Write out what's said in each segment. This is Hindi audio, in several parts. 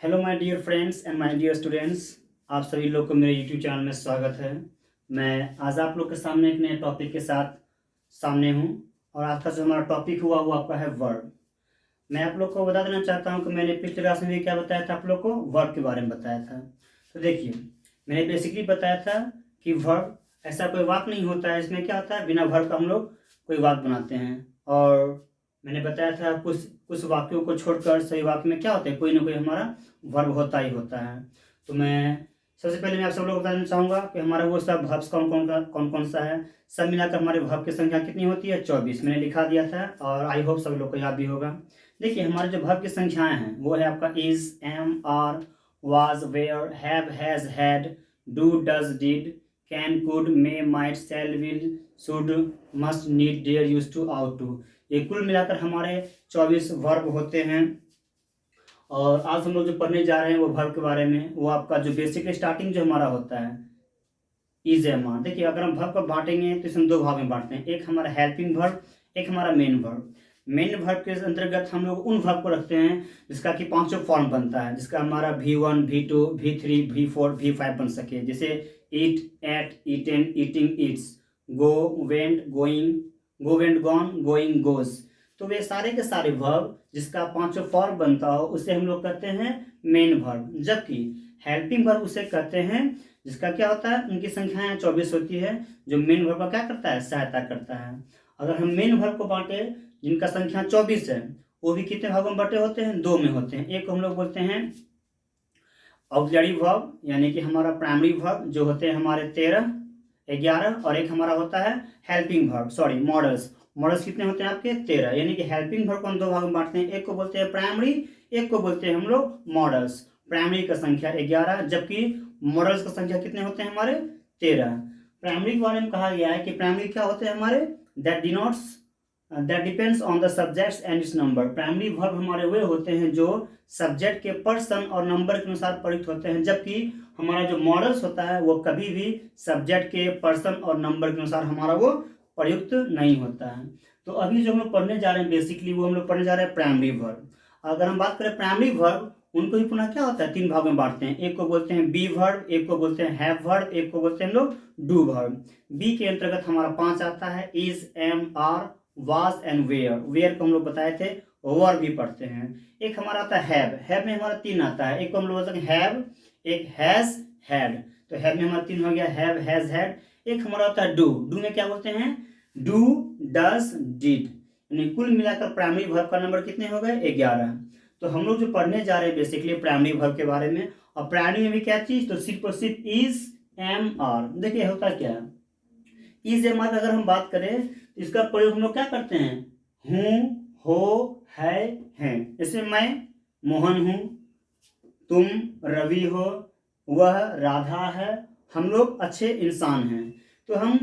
Hello my dear friends and my dear students, आप सभी लोग को मेरे यूट्यूब चैनल में स्वागत है। मैं आज आप लोग के सामने एक नए टॉपिक के साथ सामने हूं और आज का जो हमारा टॉपिक हुआ वो आपका है वर्ब। मैं आप लोग को बता देना चाहता हूं कि मैंने पिछले क्लास में भी क्या बताया था, आप लोग को वर्ब के बारे में बताया था। तो देखिए, मैंने बेसिकली बताया था कि वर्ब ऐसा कोई वाक्य नहीं होता है, इसमें क्या होता है बिना वर्ब का हम लोग कोई वाक्य बनाते हैं। और मैंने बताया था कुछ कुछ वाक्यों को छोड़कर सही वाक्य में क्या होता है, कोई ना कोई हमारा वर्ब होता ही होता है। तो मैं सबसे पहले मैं आप सब लोग को बताना चाहूँगा कि हमारा वो सब वर्ब्स कौन कौन सा है। सब मिलाकर हमारे वर्ब की संख्या कितनी होती है, 24 मैंने लिखा दिया था और आई होप सब लोग को याद भी होगा। देखिए, हमारे जो वर्ब की संख्याएं हैं वो है आपका is, am, are, was, were, have, has, had, do, does, did, can, could, may, might, shall, will, should, must, need, dare, use to, ought to. ये कुल मिलाकर हमारे 24 वर्ब होते हैं। और आज हम लोग जो पढ़ने जा रहे हैं वो वर्ब के बारे में, वो आपका जो बेसिक स्टार्टिंग जो हमारा होता है इज, एम, आर। देखिए, अगर हम वर्ब को बांटेंगे तो इसे हम दो भाग में बांटते हैं, एक हमारा हेल्पिंग वर्ब, एक हमारा मेन वर्ब। मेन वर्ब के अंतर्गत हम लोग उन वर्ब को रखते हैं जिसका कि पांचों फॉर्म बनता है, जिसका हमारा V1, V2, V3, V4, V5 बन सके। जैसे eat, ate, eaten, eating, eats, go, went, going, go went, gone, going, goes. तो वे सारे के सारे वर्ब जिसका पांचों फॉर्म बनता हो उसे हम लोग कहते हैं मेन वर्ब। जबकि हेल्पिंग वर्ब उसे कहते हैं जिसका क्या होता है, उनकी संख्याएं 24 होती है, जो मेन वर्ब का क्या करता है, सहायता करता है। अगर हम मेन वर्ब को बांटे जिनका संख्या 24 है, वो भी कितने भागों में बटे होते हैं, दो में होते हैं। एक को हम लोग बोलते हैं ऑक्सिलरी वर्ब, यानी कि हमारा प्राइमरी वर्ब जो होते हैं हमारे 13, 11, और एक हमारा होता है helping verb, sorry models. Models कितने होते हैं आपके, 13। यानी कि हेल्पिंग वर्ब को हम दो भाग में बांटते हैं, एक को बोलते हैं प्राइमरी, एक को बोलते हैं हम लोग मॉडल्स। प्राइमरी का संख्या 11, जबकि मॉडल्स का संख्या कितने होते हैं हमारे, 13। प्राइमरी के बारे में कहा गया है कि प्राइमरी क्या होते हैं हमारे, that depends on the subjects and it's number. Primary verb हमारे वे होते हैं जो सब्जेक्ट के पर्सन और नंबर के अनुसार प्रयुक्त होते हैं, जबकि हमारा जो मॉडल्स होता है वो कभी भी सब्जेक्ट के पर्सन और नंबर के अनुसार हमारा वो प्रयुक्त नहीं होता है। तो अभी जो हम लोग पढ़ने जा रहे हैं बेसिकली वो हम लोग पढ़ने जा रहे हैं प्राइमरी वर्ब। अगर हम बात करें प्राइमरी वर्ब, उनको ही पुनः क्या होता है, तीन भागों में बांटते हैं। एक को बोलते हैं बी वर्ब, एक को बोलते हैं हैव वर्ब, एक को बोलते हैं हम लोग डू वर्ब। बी के अंतर्गत हमारा 5 आता है, is, am, are, was and were. Were को हम लोग बताए थे, वर्ब भी पढ़ते हैं। एक हमारा आता है हैव में हमारा 3 आता है, एक को हम लोग बोलते हैं हैव, एक हैज, हैड। तो हैव में हमारा 3 हो गया, हैव, हैज, हैड। एक हमारा होता है डू में क्या बोलते हैं, डू, डज, डिड। यानी कुल मिलाकर प्राइमरी वर्ब का नंबर कितने हो गए, 11। तो हम लोग जो पढ़ने जा रहे हैं बेसिकली प्राइमरी वर्ब के बारे में। और प्राइमरी में भी क्या चीज, तो सिर्फ और सिर्फ इज, एम, आर। देखिए होता क्या है, इज, एम, आर अगर हम बात करें तो इसका प्रयोग हम लोग क्या करते हैं, हूं, हो, है, हैं। जैसे मैं मोहन हूं, तुम रवि हो, वह राधा है, हम लोग अच्छे इंसान हैं। तो हम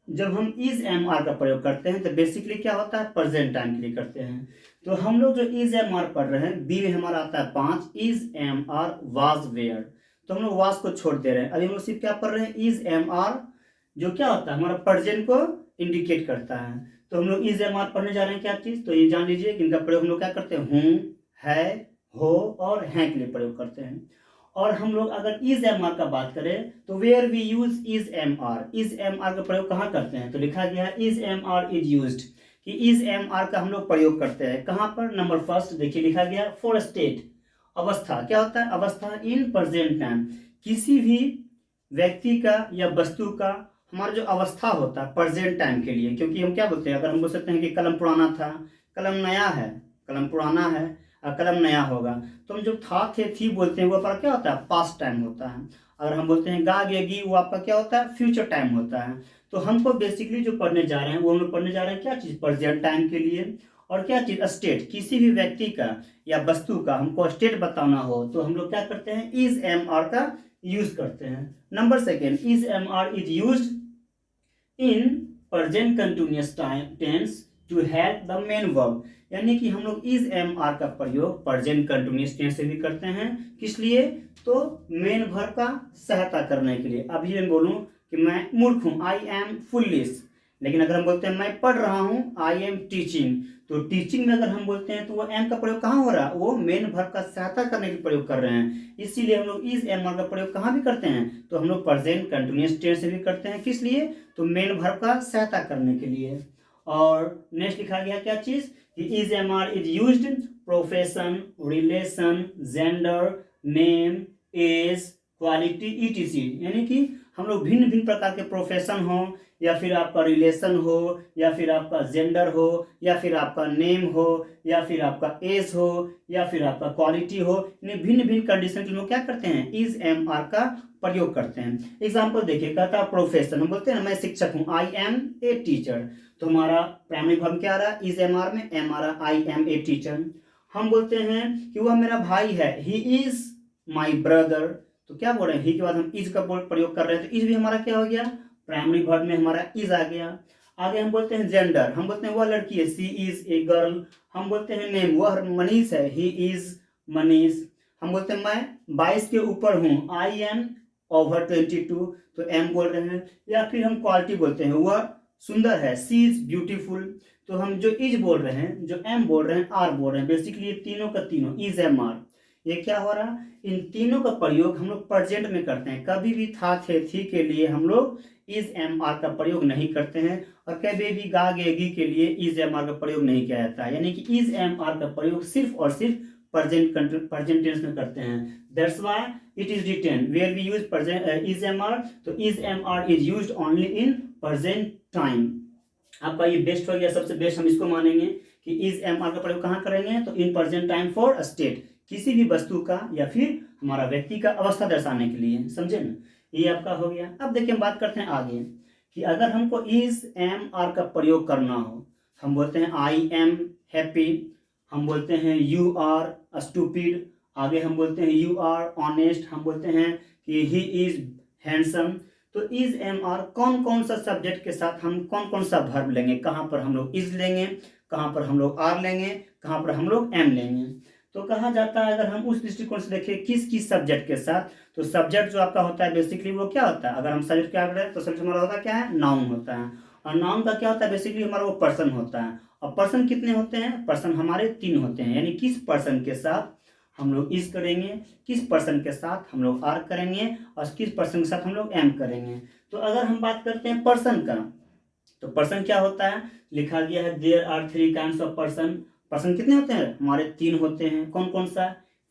जब हम इज, एम, आर का प्रयोग करते हैं तो बेसिकली क्या होता है, प्रेजेंट टाइम के लिए करते हैं। तो हम लोग जो इज, एम, आर पढ़ रहे हैं, बी में हमारा आता है 5, is, am, are, was, were. तो हम लोग वाज को छोड़ दे रहे हैं, अभी हम लोग सिर्फ क्या पढ़ रहे हैं, इज, एम, आर, जो क्या होता है हमारा प्रेजेंट को इंडिकेट करता है। तो हम लोग इज, एम, आर पढ़ने जा रहे हैं क्या चीज, तो ये जान लीजिए कि इनका प्रयोग हम लोग क्या करते हैं, हूं, है, हो और हैं के लिए प्रयोग करते हैं। और हम लोग अगर इज, एम, आर का बात करें तो where we use is, am, are. Is, am, are का प्रयोग कहाँ करते हैं, तो लिखा गया है is, am, are is used, कि इज, एम, आर का हम लोग प्रयोग करते हैं कहाँ पर, नंबर फर्स्ट देखिए लिखा गया फॉर स्टेट, अवस्था। क्या होता है अवस्था, इन प्रेजेंट टाइम। किसी भी व्यक्ति का या वस्तु का हमारा जो अवस्था होता है प्रेजेंट टाइम के लिए। क्योंकि हम क्या बोलते हैं, अगर हम बोल सकते हैं कि कलम पुराना था, कलम नया है, कलम पुराना है और कलम नया होगा, तो हम जो था, थे, थी बोलते हैं वो आपका क्या होता है, पास्ट टाइम होता है। अगर हम बोलते हैं गा, गे, गी, वो आपका क्या होता है, फ्यूचर टाइम होता है। तो हमको बेसिकली जो पढ़ने जा रहे हैं वो हम लोग पढ़ने जा रहे हैं क्या चीज़, प्रेजेंट टाइम के लिए। और क्या चीज़, स्टेट। किसी भी व्यक्ति का या वस्तु का हमको स्टेट बताना हो तो हम लोग क्या करते हैं, इज, एम, आर का यूज करते हैं। Number second, is, am, are is use in present continuous tense to help the main verb. यानी कि हम लोग इज, एम, आर का प्रयोग प्रेजेंट कंटिन्यूअस टेंस से भी करते हैं, किस लिए, तो मेन वर्ब का सहायता करने के लिए। अभी मैं बोलूं कि मैं मूर्ख हूं, आई एम फुलिश, लेकिन अगर हम बोलते हैं मैं पढ़ रहा हूं, आई एम टीचिंग, तो टीचिंग में अगर हम बोलते हैं तो वो एम का प्रयोग कहाँ हो रहा है, वो मेन वर्ब का सहायता करने के प्रयोग कर रहे हैं। इसीलिए हम लोग इज एम आर का प्रयोग कहाँ भी करते हैं, तो हम लोग प्रेजेंट कंटिन्यूअस टेंस से भी करते हैं। किस लिए, तो मेन वर्ब का सहायता करने के लिए। और नेक्स्ट लिखा गया क्या चीज, कि is am are is used profession, relation, gender, name, age, quality, etc. यानी कि हम लोग भिन्न भिन्न प्रकार के प्रोफेशन हो, या फिर आपका रिलेशन हो, या फिर आपका जेंडर हो, या फिर आपका नेम हो, या फिर आपका एज हो, या फिर आपका क्वालिटी हो, इन्हें भिन्न भिन्न कंडीशन के लोग क्या करते हैं, इज एम आर का प्रयोग करते हैं। एग्जाम्पल देखिए, कहता है प्रोफेशन, हम बोलते हैं ना मैं शिक्षक हूँ, आई एम ए टीचर, तो हमारा प्राइमरी वर्ब क्या आ रहा है, इज एम आर में एम आ रहा, आई एम ए टीचर। हम बोलते हैं कि वह मेरा भाई है, ही इज माई ब्रदर, तो क्या बोल रहे हैं, ही के बाद हम इज का प्रयोग कर रहे हैं, तो इज भी हमारा क्या हो गया, प्राइमरी वर्ब में हमारा इज आ गया। आगे हम बोलते हैं जेंडर, हम बोलते हैं वह लड़की है, सी इज ए गर्ल। हम बोलते हैं नेम, वह मनीष है, ही इज मनीष। हम बोलते हैं मैं 22 के ऊपर हूँ, आई एम ओवर 22, तो एम बोल रहे हैं। या फिर हम क्वालिटी बोलते हैं, वह सुंदर है, सी इज ब्यूटीफुल, तो हम जो इज बोल रहे हैं, जो एम बोल रहे हैं, आर बोल रहे हैं, बेसिकली ये तीनों का तीनों इज एम आर, ये क्या हो रहा है, इन तीनों का प्रयोग हम लोग प्रेजेंट में करते हैं। कभी भी था थे थी के लिए हम लोग इज एम आर का प्रयोग नहीं करते हैं, और कभी भी गा गे गी के लिए इज एम आर का प्रयोग नहीं किया जाता है। यानी कि इज एम आर का प्रयोग सिर्फ और सिर्फ प्रेजेंट टेंस में करते हैं। That's why it is written where we use present is am are, तो is am are is used only in present time. आपका ये बेस्ट हो गया, सबसे बेस्ट हम इसको मानेंगे कि इज एम आर का प्रयोग कहाँ करेंगे, तो इन present time for a state, किसी भी वस्तु का या फिर हमारा व्यक्ति का अवस्था दर्शाने के लिए, समझे ना, ये आपका हो गया। अब देखिए हम बात करते हैं आगे, कि अगर हमको इज एम आर का प्रयोग करना हो, हम बोलते हैं आई एम हैप्पी, हम बोलते हैं यू आर स्टूपिड, आगे हम बोलते हैं यू आर ऑनेस्ट, हम बोलते हैं कि ही इज हैंडसम। तो इज एम आर कौन कौन सा सब्जेक्ट के साथ हम कौन कौन सा वर्ब लेंगे, कहाँ पर हम लोग इज लेंगे, कहाँ पर हम लोग आर लेंगे, कहाँ पर हम लोग एम लेंगे। तो कहा जाता है, अगर हम उस दृष्टिकोण से देखें किस किस सब्जेक्ट के साथ, तो सब्जेक्ट जो आपका होता है बेसिकली वो क्या होता है, अगर हम सब्जेक्ट क्या करें तो सब्जेक्ट हमारा होता है क्या है, नाउन होता है। और नाउन का क्या होता है, बेसिकली हमारा वो पर्सन होता है। और पर्सन कितने होते हैं, पर्सन हमारे 3 होते हैं। यानी किस पर्सन के साथ हम लोग इज करेंगे, किस पर्सन के साथ हम लोग आर करेंगे, और किस पर्सन के साथ हम लोग एम करेंगे। तो अगर हम बात करते हैं पर्सन का, तो पर्सन क्या होता है, लिखा गया है there are 3 kinds of person. Person कितने होते हैं, हमारे 3 होते हैं। कौन कौन सा,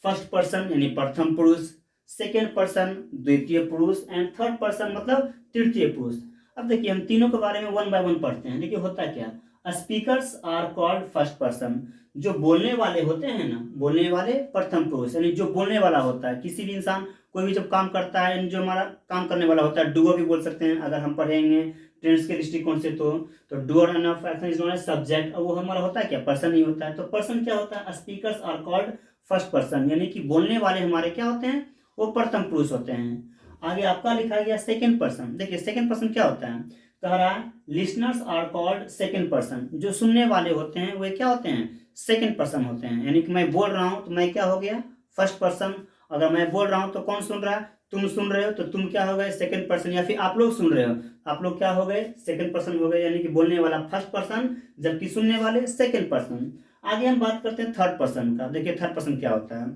फर्स्ट पर्सन यानी प्रथम पुरुष, सेकेंड पर्सन द्वितीय पुरुष, एंड थर्ड पर्सन मतलब तृतीय पुरुष। अब देखिए हम तीनों के बारे में 1 बाय 1 पढ़ते हैं। देखिए होता क्या, speakers are called first person, जो बोलने वाले होते हैं ना, बोलने वाले प्रथम पुरुष, यानी जो बोलने वाला होता है। किसी भी इंसान कोई भी जब काम करता है, जो हमारा काम करने वाला होता है, डूअर भी बोल सकते हैं अगर हम पढ़ेंगे टेंस के दृष्टिकोण से, तो doer and of action is known as subject, और वो हमारा होता है क्या, पर्सन ही होता है। तो पर्सन क्या होता है, speakers are called first person, यानी कि बोलने वाले हमारे क्या होते हैं, वो प्रथम पुरुष होते हैं। आगे आपका लिखा गया सेकेंड पर्सन। देखिए सेकेंड पर्सन क्या होता है, कह रहा है listeners are called second person, जो सुनने वाले होते हैं वे क्या होते हैं, सेकेंड पर्सन होते हैं। यानी कि मैं बोल रहा हूं तो मैं क्या हो गया, फर्स्ट पर्सन। अगर मैं बोल रहा हूं तो कौन सुन रहा है, तुम सुन रहे हो, तो तुम क्या हो गए, सेकंड पर्सन। या फिर आप लोग सुन रहे हो, आप लोग क्या हो गए, सेकंड पर्सन हो गए। यानी कि बोलने वाला फर्स्ट पर्सन, जबकि सुनने वाले सेकंड पर्सन। आगे हम बात करते हैं थर्ड पर्सन का। देखिए थर्ड पर्सन क्या होता है,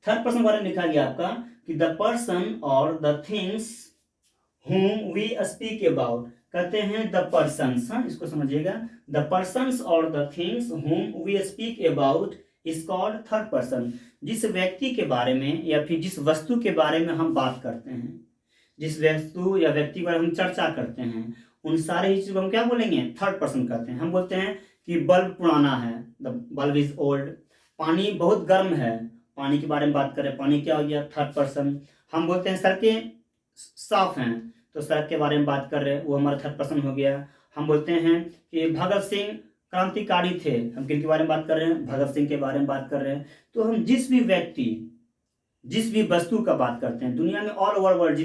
थर्ड पर्सन बारे में लिखा गया आपका कि द पर्सन और the things whom we speak about, कहते हैं द पर्सन्स, इसको समझिएगा, द पर्सन्स और the things whom we speak about is called third person. जिस व्यक्ति के बारे में या फिर जिस वस्तु के बारे में हम बात करते हैं, जिस वस्तु या व्यक्ति के बारे में हम चर्चा करते हैं, उन सारे ही चीजों को हम क्या बोलेंगे, थर्ड पर्सन कहते हैं। हम बोलते हैं कि बल्ब पुराना है, द बल्ब इज ओल्ड। पानी बहुत गर्म है, पानी के बारे में बात करें, पानी क्या हो गया, थर्ड पर्सन। हम बोलते हैं सड़कें साफ हैं, तो सड़क के बारे में बात कर रहे हैं, वो हमारा थर्ड पर्सन हो गया। हम बोलते हैं कि भगत सिंह क्रांतिकारी थे, हम किनके बारे में बात कर रहे हैं, भगत सिंह के बारे में बात कर रहे हैं। तो हम जिस भी व्यक्ति, जिस भी वस्तु का बात करते हैं दुनिया में, ऑल ओवर वर्ल्ड,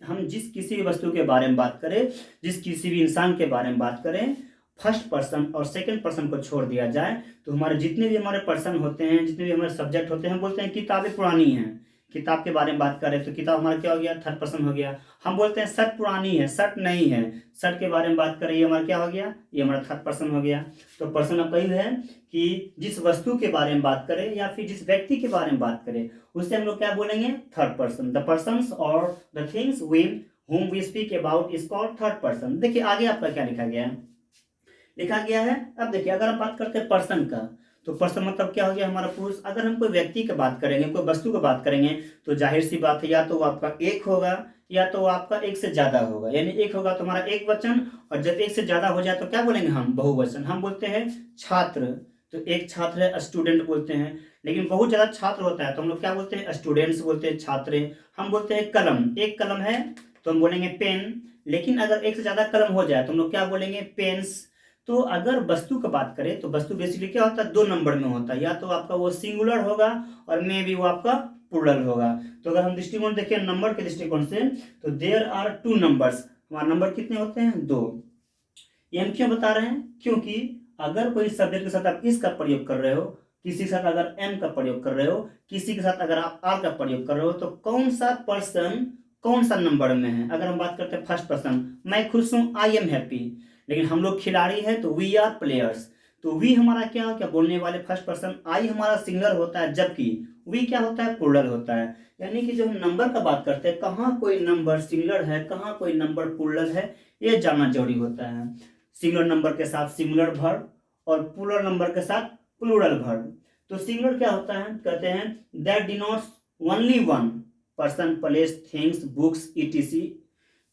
हम जिस किसी भी वस्तु के बारे में बात करें, जिस किसी भी इंसान के बारे में बात करें, फर्स्ट पर्सन और सेकंड पर्सन को छोड़ दिया जाए, तो हमारे जितने भी हमारे पर्सन होते हैं, जितने भी हमारे सब्जेक्ट होते हैं, हम बोलते हैं किताबें पुरानी हैं, किताब के बारे में बात करें तो किताब हमारा क्या हो गया, थर्ड पर्सन हो गया। हम बोलते हैं शर्ट पुरानी है, शर्ट नहीं है, शर्ट के बारे में बात करें, ये हमारा क्या हो गया, ये हमारा थर्ड पर्सन हो गया। तो पर्सन आपका ये है कि जिस वस्तु के बारे में बात करें या फिर जिस व्यक्ति के बारे में बात करें उससे हम लोग क्या बोलेंगे, थर्ड पर्सन। द पर्सन्स और the things whom we speak about is called third person. देखिए आगे आपका क्या लिखा गया है, लिखा गया है, अब देखिए अगर हम बात करते हैं पर्सन का, तो पर्सन मतलब क्या हो गया, हमारा पुरुष। अगर हम कोई व्यक्ति की बात करेंगे, कोई वस्तु की बात करेंगे, तो जाहिर सी बात है या तो वो आपका एक होगा या तो आपका एक से ज्यादा होगा। यानी एक होगा तो हमारा एक वचन, और जब एक से ज्यादा हो जाए तो क्या बोलेंगे हम, बहुवचन। हम बोलते हैं छात्र, तो एक छात्र है, स्टूडेंट बोलते हैं। लेकिन बहुत ज्यादा छात्र होता है तो हम लोग क्या बोलते हैं, स्टूडेंट्स बोलते हैं, छात्र। हम बोलते हैं कलम, एक कलम है तो हम बोलेंगे पेन। लेकिन अगर एक से ज्यादा कलम हो जाए तो हम लोग क्या बोलेंगे, पेन्स। तो अगर वस्तु का बात करें तो वस्तु बेसिकली क्या होता है, दो नंबर में होता है, या तो आपका वो सिंगुलर होगा और मे भी वो आपका प्लूरल होगा। तो अगर हम दृष्टिकोण देखें नंबर के दृष्टिकोण से, तो देयर आर टू नंबर्स, हमारे नंबर कितने होते हैं, दो। ये हम क्यों बता रहे हैं, क्योंकि अगर कोई सब्जेक्ट के साथ आप इस का प्रयोग कर रहे हो, किसी के साथ अगर एम का प्रयोग कर रहे हो, किसी के साथ अगर आप आर का प्रयोग कर रहे हो, तो कौन सा पर्सन कौन सा नंबर में है। अगर हम बात करते हैं फर्स्ट पर्सन, मैं खुश हूं, आई एम हैप्पी। लेकिन हम लोग खिलाड़ी हैं तो वी आर प्लेयर्स। तो वी हमारा क्या क्या बोलने वाले फर्स्ट पर्सन, आई हमारा सिंगुलर होता है, जबकि वी क्या होता है, प्लूरल होता है। यानी कि जो हम नंबर का बात करते हैं, कहाँ कोई नंबर सिंगुलर है, कहाँ कोई नंबर प्लूरल है, ये जानना जरूरी होता है। सिंगुलर नंबर के साथ सिंगुलर वर्ब और प्लूरल नंबर के साथ प्लूरल वर्ब। तो सिंगुलर क्या होता है, कहते हैं that denotes only one person, place, things, books, etc,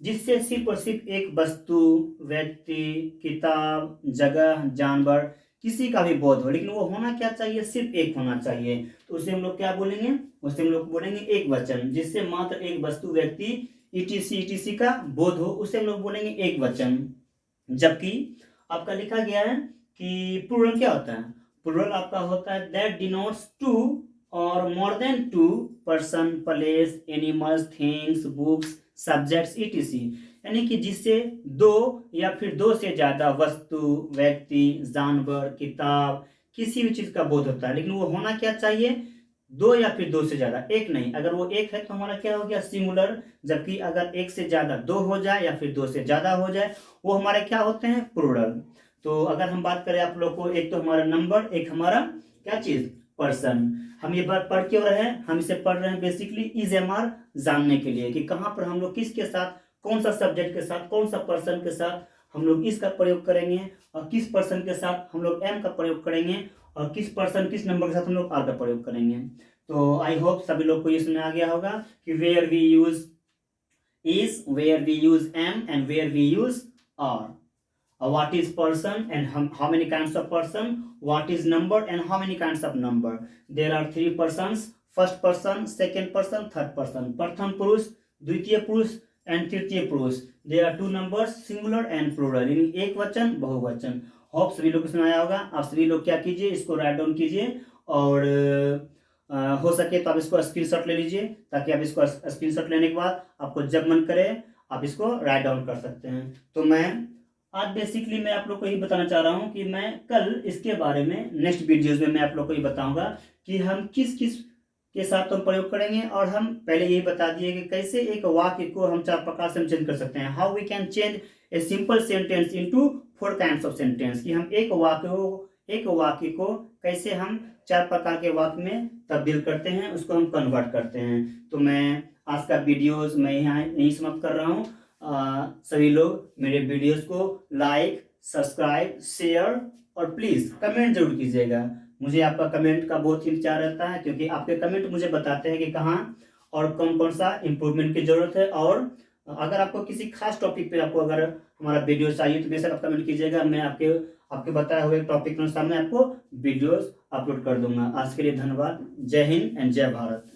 जिससे सिर्फ और सिर्फ एक वस्तु, व्यक्ति, किताब, जगह, जानवर, किसी का भी बोध हो, लेकिन वो होना क्या चाहिए, सिर्फ एक होना चाहिए। तो उसे हम लोग क्या बोलेंगे, उसे हम लोग बोलेंगे एक वचन। जिससे मात्र एक वस्तु, व्यक्ति, etc का बोध हो, उसे हम लोग बोलेंगे एक वचन। जबकि आपका लिखा गया है कि प्लूरल क्या होता है, प्लूरल आपका होता है दैट डिनोट्स टू और more than two person, place, animals, things, books, subjects, etc। यानी कि जिससे दो या फिर दो से ज्यादा वस्तु, व्यक्ति, जानवर, किताब, किसी भी चीज का बोध होता है, लेकिन वो होना क्या चाहिए, दो या फिर दो से ज्यादा, एक नहीं। अगर वो एक है तो हमारा क्या हो गया, सिंगुलर। जबकि अगर एक से ज्यादा, दो हो जाए या फिर दो से ज्यादा हो जाए, वो हमारे क्या होते हैं, प्लूरल। तो अगर हम बात करें आप लोग को, एक तो हमारा नंबर, एक हमारा क्या चीज, पर्सन। हम ये बात पढ़ क्यों रहे हैं, हम इसे पढ़ रहे हैं बेसिकली इज़-एम-आर जानने के लिए, कि कहाँ पर हम लोग किसके साथ, कौन सा सब्जेक्ट के साथ, कौन सा पर्सन के साथ हम लोग इसका प्रयोग करेंगे, और किस पर्सन के साथ हम लोग एम का प्रयोग करेंगे, और किस पर्सन, किस नंबर के साथ हम लोग आर का प्रयोग करेंगे। तो आई होप सभी लोग को ये समझ आ गया होगा कि where we use is, where we use am, and where we use are. What is person and how many kinds of person, what is number and how many kinds of number. There are three persons, first person, second person, third person, प्रथम पुरुष, द्वितीय पुरुष एंड तृतीय पुरुष। There are two numbers, singular and plural, यानी एक वचन, बहुवचन। होप सभी लोग को सुनाया होगा। आप सभी लोग क्या कीजिए, इसको राइट डाउन कीजिए, और हो सके तो आप इसको स्क्रीनशॉट ले लीजिए, ताकि आप इसको स्क्रीनशॉट लेने के बाद आपको जब मन करे आप इसको राइट डाउन कर सकते हैं। तो मैं आज बेसिकली मैं आप लोग को यही बताना चाह रहा हूँ कि मैं कल इसके बारे में नेक्स्ट वीडियोस में मैं आप लोग को ये बताऊंगा कि हम किस किस के साथ तो प्रयोग करेंगे। और हम पहले यही बता दिए कि कैसे एक वाक्य को हम चार प्रकार से हम चेंज कर सकते हैं, how we can change a simple sentence into 4 kinds of sentence, कि हम एक वाक्य को कैसे हम 4 प्रकार के वाक्य में तब्दील करते हैं, उसको हम कन्वर्ट करते हैं। तो मैं आज का वीडियोस मैं यहाँ यही समाप्त कर रहा हूँ। सभी लोग मेरे वीडियोस को लाइक, सब्सक्राइब, शेयर और प्लीज़ कमेंट जरूर कीजिएगा। मुझे आपका कमेंट का बहुत ही इंतजार रहता है, क्योंकि आपके कमेंट मुझे बताते हैं कि कहाँ और कौन कौन सा इम्प्रूवमेंट की ज़रूरत है। और अगर आपको किसी खास टॉपिक पे आपको अगर हमारा वीडियो चाहिए तो बेशक आप कमेंट कीजिएगा, मैं आपके बताए हुए टॉपिक के अनुसार मैं आपको वीडियोस अपलोड कर दूंगा। आज के लिए धन्यवाद। जय हिंद एंड जय भारत।